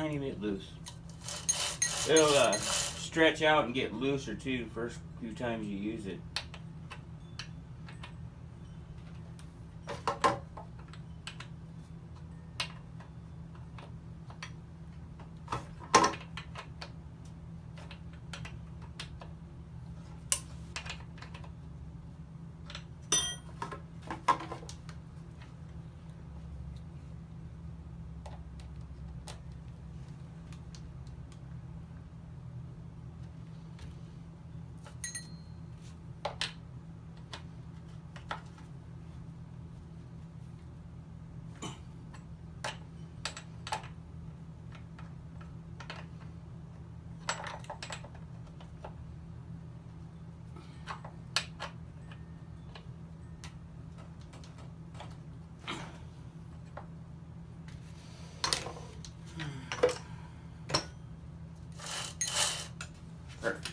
tiny bit loose. It'll stretch out and get looser too first few times you use it. Perfect.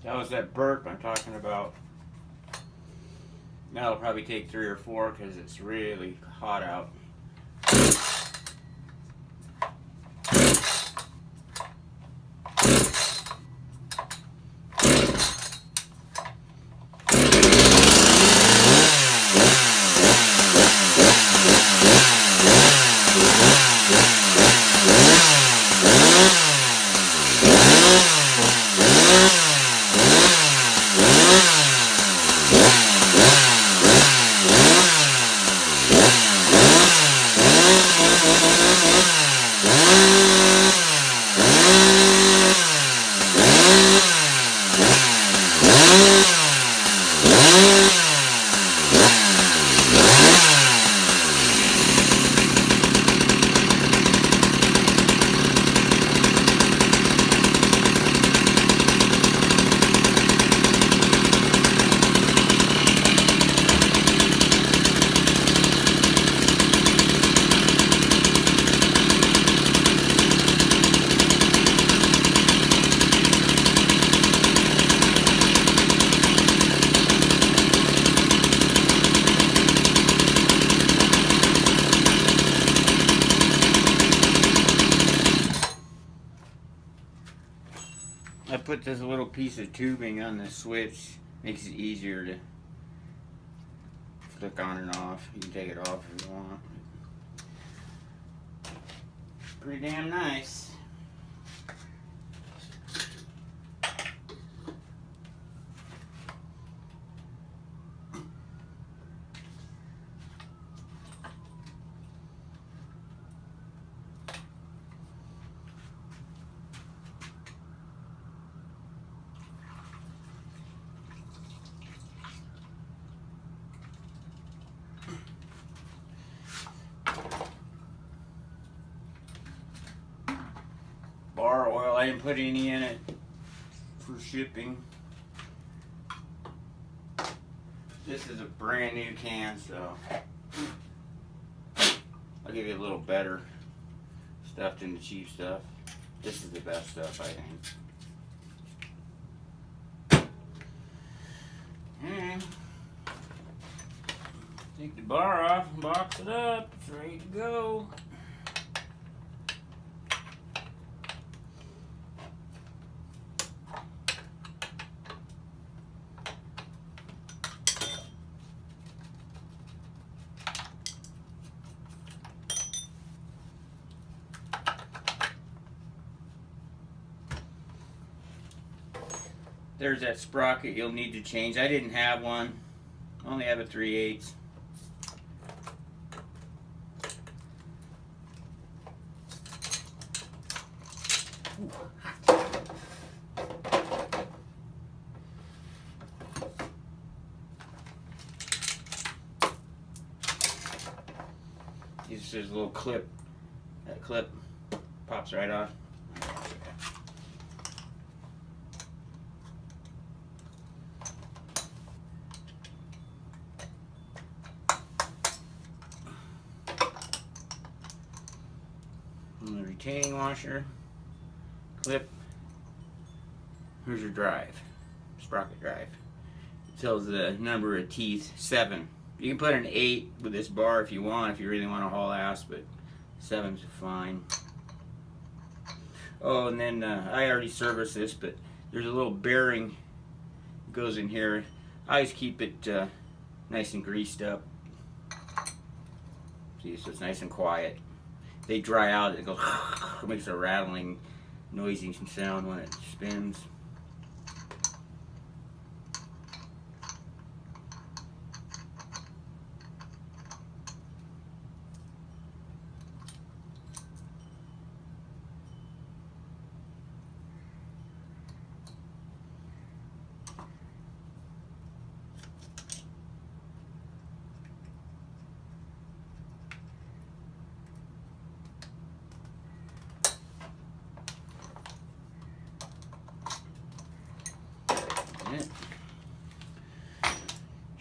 That was that burp I'm talking about. Now it'll probably take 3 or 4 because it's really hot out. I put this little piece of tubing on the switch, makes it easier to flick on and off. You can take it off if you want. Pretty damn nice. Bar oil, I didn't put any in it for shipping. This is a brand new can, so I'll give you a little better stuff than the cheap stuff. This is the best stuff, I think. And take the bar off and box it up. It's ready to go. There's that sprocket you'll need to change. I didn't have one. Only have a 3/8. This is a little clip. That clip pops right off. And the retaining washer clip. Here's your drive, sprocket drive. It tells the number of teeth, 7. You can put an 8 with this bar if you want, if you really want to haul ass, but 7's fine. Oh, and then I already serviced this, but there's a little bearing that goes in here. I always keep it nice and greased up. See, so it's nice and quiet. They dry out, it goes, it makes a rattling, noisy sound when it spins.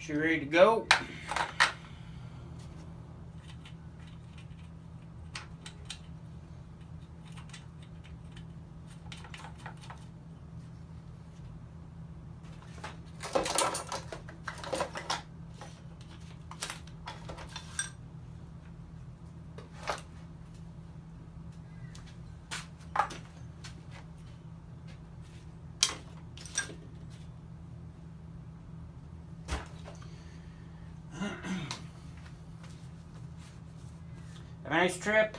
You're ready to go. Have a nice trip.